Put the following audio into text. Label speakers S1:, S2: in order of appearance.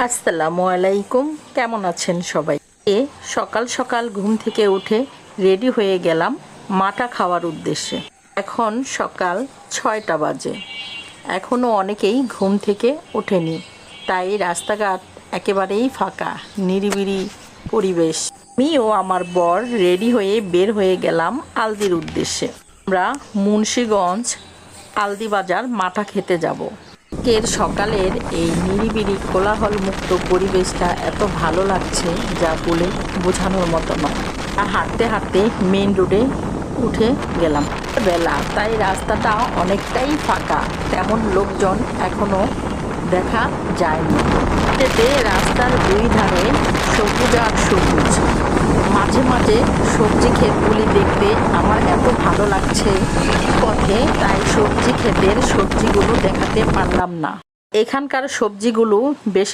S1: আসসালামু আলাইকুম, কেমন আছেন সবাই? সকাল সকাল ঘুম থেকে উঠে রেডি হয়ে গেলাম মাটা খাওয়ার উদ্দেশ্যে। এখন সকাল 6টা বাজে, এখনও অনেকেই ঘুম থেকে ওঠেনি, তাই রাস্তাঘাট একেবারেই ফাঁকা, নিরিবিলি পরিবেশ। আমি ও আমার বর রেডি হয়ে বের হয়ে গেলাম আলদির উদ্দেশ্যে। আমরা মুন্সিগঞ্জ আলদি বাজার মাটা খেতে যাব। সকালের এই নিরিবিলি কোলাহল মুক্ত পরিবেশটা এত ভালো লাগছে যা বলে বোঝানোর মতো নয়। আর হাঁটতে হাঁটতে মেন রোডে উঠে গেলাম। বেলা, তাই রাস্তাটা অনেকটাই ফাঁকা, তেমন লোকজন এখনো দেখা যায়নি। এতে রাস্তার দুই ধারে সবুজ আর সবুজ, মাঝে মাঝে সবজি ক্ষেতগুলি দেখতে আমার এত ভালো লাগছে পথে, তাই সবজি ক্ষেতের সবজিগুলো দেখাতে পারলাম না। এখানকার সবজিগুলো বেশি